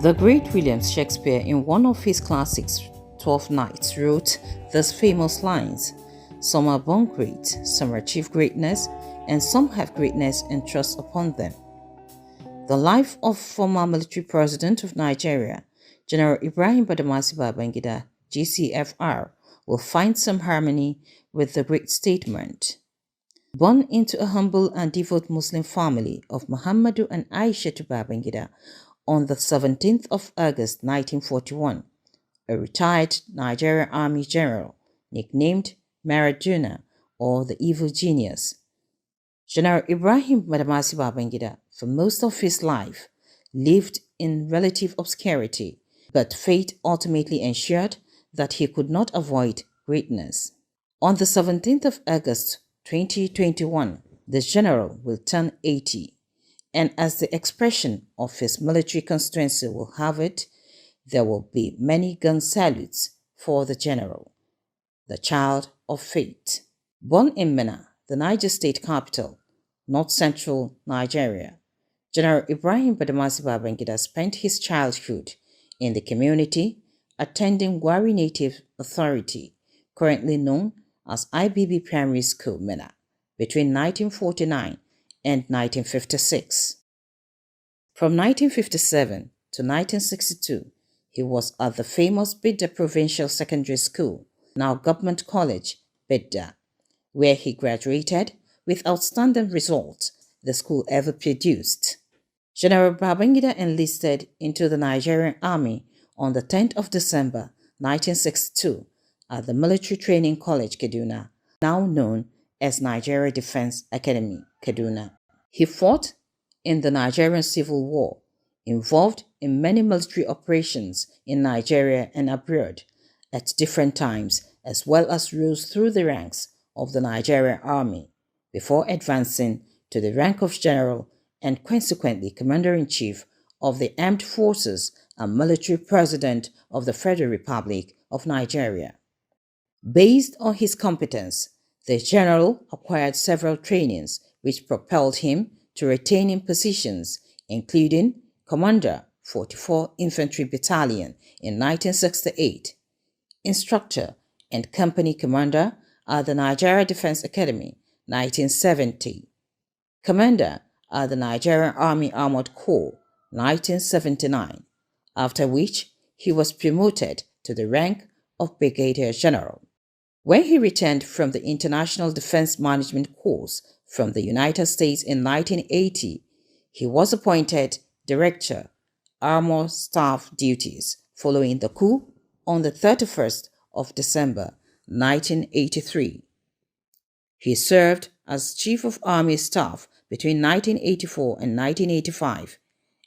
The great William Shakespeare, in one of his classics, Twelfth Nights, wrote these famous lines: "Some are born great, some achieve greatness, and some have greatness entrust upon them." The life of former military president of Nigeria, General Ibrahim Badamasi Babangida, GCFR, will find some harmony with the great statement. Born into a humble and devout Muslim family of Muhammadu and Aishatu Babangida on the 17th of August 1941, a retired Nigerian Army general nicknamed Maradona or the Evil Genius, General Ibrahim Badamasi Babangida, for most of his life, lived in relative obscurity, but fate ultimately ensured that he could not avoid greatness. On the 17th of August 2021, the general will turn 80, and as the expression of his military constituency will have it, there will be many gun salutes for the general, the child of fate. Born in Minna, the Niger state capital, north-central Nigeria, General Ibrahim Badamasi Babangida spent his childhood in the community, attending Gwari Native Authority, currently known as IBB Primary School, Minna, between 1949 and 1956. From 1957 to 1962, he was at the famous Bidda Provincial Secondary School, now Government College, Bidda, where he graduated with outstanding results the school ever produced. General Babangida enlisted into the Nigerian Army on the 10th of December 1962 at the Military Training College, Kaduna, now known as Nigeria Defense Academy, Kaduna. He fought in the Nigerian Civil War, involved in many military operations in Nigeria and abroad at different times, as well as rose through the ranks of the Nigerian Army before advancing to the rank of general and consequently Commander-in-Chief of the Armed Forces and Military President of the Federal Republic of Nigeria. Based on his competence, the general acquired several trainings which propelled him to retaining positions, including Commander 44 Infantry Battalion in 1968, Instructor and Company Commander at the Nigeria Defense Academy 1970, Commander at the Nigerian Army Armored Corps 1979, after which he was promoted to the rank of Brigadier General. When he returned from the International Defense Management Course from the United States in 1980, he was appointed Director, Armor Staff Duties following the coup on the 31st of December 1983. He served as Chief of Army Staff between 1984 and 1985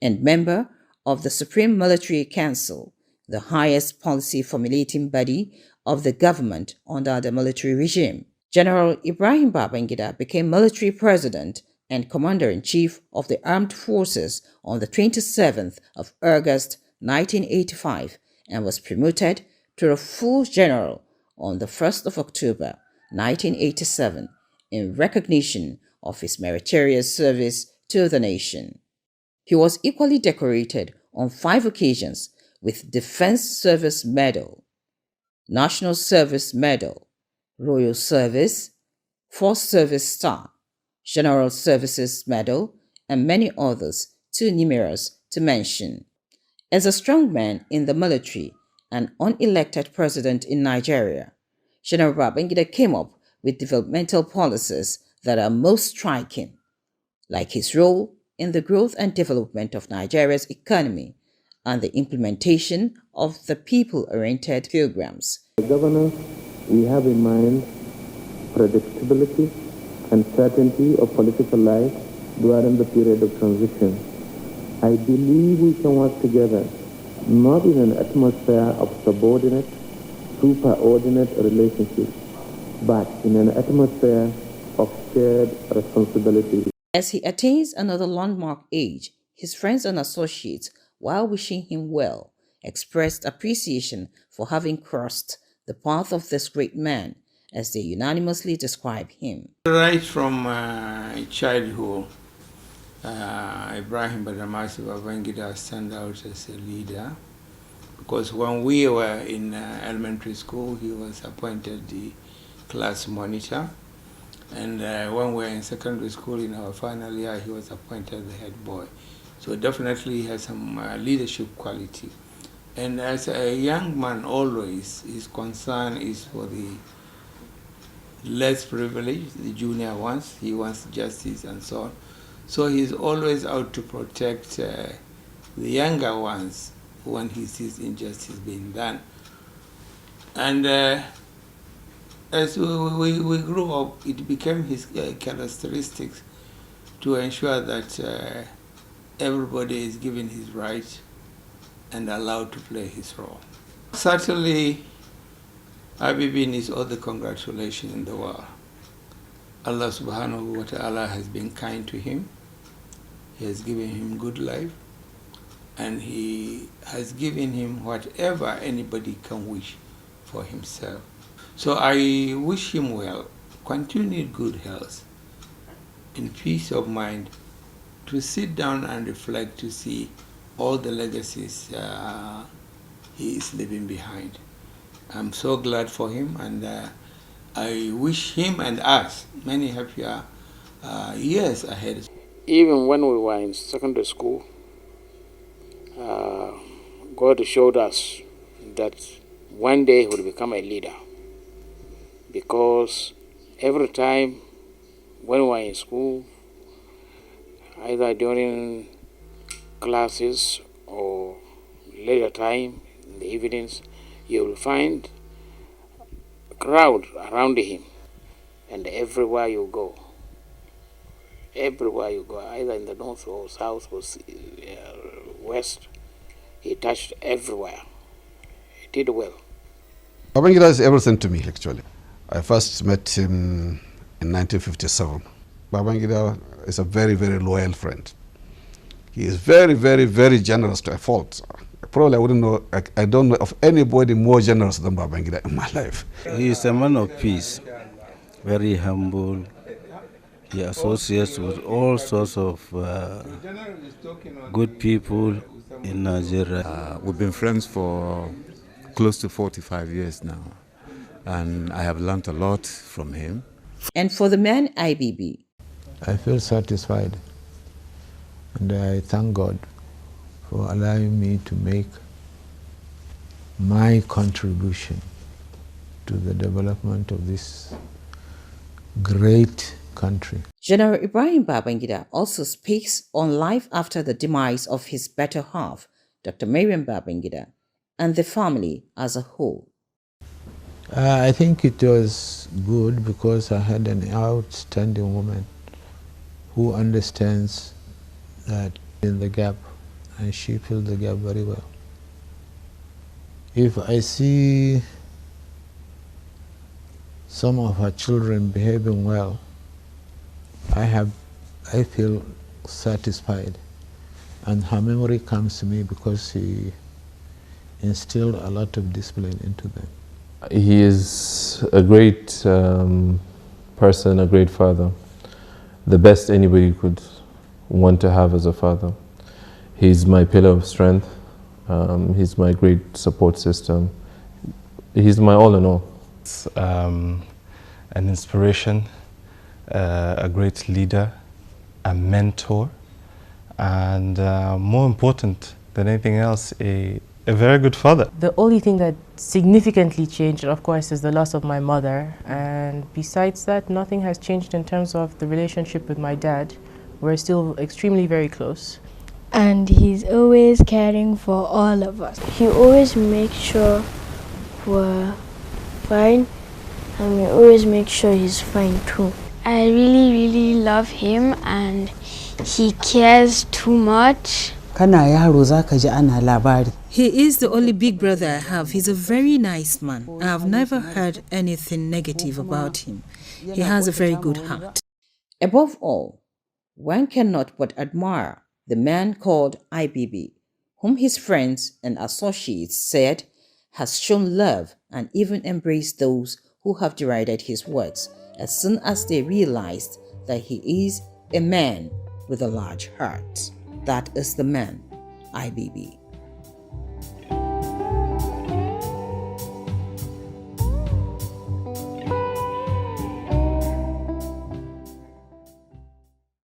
and member of the Supreme Military Council, the highest policy formulating body of the government under the military regime. General Ibrahim Babangida became military president and commander-in-chief of the armed forces on the 27th of August 1985 and was promoted to a full general on the 1st of October 1987 in recognition of his meritorious service to the nation. He was equally decorated on 5 occasions with Defense Service Medal, National Service Medal, Royal Service, Force Service Star, General Services Medal, and many others too numerous to mention. As a strong man in the military and unelected president in Nigeria, General Babangida came up with developmental policies that are most striking, like his role in the growth and development of Nigeria's economy and the implementation of the people-oriented programs. The governance we have in mind predictability and certainty of political life during the period of transition. I believe we can work together, not in an atmosphere of subordinate, superordinate relationships, but in an atmosphere of shared responsibility. As he attains another landmark age, his friends and associates, while wishing him well, expressed appreciation for having crossed the path of this great man, as they unanimously describe him. Right from childhood, Ibrahim Badamasi Babangida stand out as a leader, because when we were in elementary school, he was appointed the class monitor, and when we were in secondary school in our final year, he was appointed the head boy. So definitely he has some leadership quality. And as a young man, always his concern is for the less privileged, the junior ones. He wants justice and so on. So he's always out to protect the younger ones when he sees injustice being done. And as we grew up, it became his characteristics to ensure that everybody is given his right and allowed to play his role. Certainly, IBB needs all the congratulations in the world. Allah subhanahu wa ta'ala has been kind to him. He has given him good life, and he has given him whatever anybody can wish for himself. So I wish him well, continued good health, and peace of mind, to sit down and reflect to see all the legacies he is leaving behind. I'm so glad for him, and I wish him and us many happier years ahead. Even when we were in secondary school, God showed us that one day he would become a leader, because every time when we were in school, either during classes or later time in the evenings, you will find a crowd around him, and everywhere you go, either in the north or south or west, he touched everywhere. He did well. Babangida is everything to me, actually. I first met him in 1957. Babangida is a very, very loyal friend. He is very, very, very generous to a fault. Probably I wouldn't know, I don't know of anybody more generous than Babangida in my life. He is a man of peace, very humble. He associates with all sorts of good people in Nigeria. We've been friends for close to 45 years now, and I have learned a lot from him. And for the man IBB, I feel satisfied, and I thank God for allowing me to make my contribution to the development of this great country. General Ibrahim Babangida also speaks on life after the demise of his better half, Dr. Mariam Babangida, and the family as a whole. I think it was good because I had an outstanding woman who understands that in the gap, and she filled the gap very well. If I see some of her children behaving well, I feel satisfied, and her memory comes to me because she instilled a lot of discipline into them. He is a great person, a great father, the best anybody could want to have as a father. He's my pillar of strength. He's my great support system. He's my all in all. An inspiration, a great leader, a mentor, and more important than anything else, a very good father. The only thing that significantly changed, of course, is the loss of my mother. And besides that, nothing has changed in terms of the relationship with my dad. We're still extremely very close. And he's always caring for all of us. He always makes sure we're fine, and we always make sure he's fine too. I really, really love him, and he cares too much. He is the only big brother I have. He's a very nice man. I have never heard anything negative about him. He has a very good heart. Above all, one cannot but admire the man called IBB, whom his friends and associates said has shown love and even embraced those who have derided his words as soon as they realized that he is a man with a large heart. That is the man, IBB.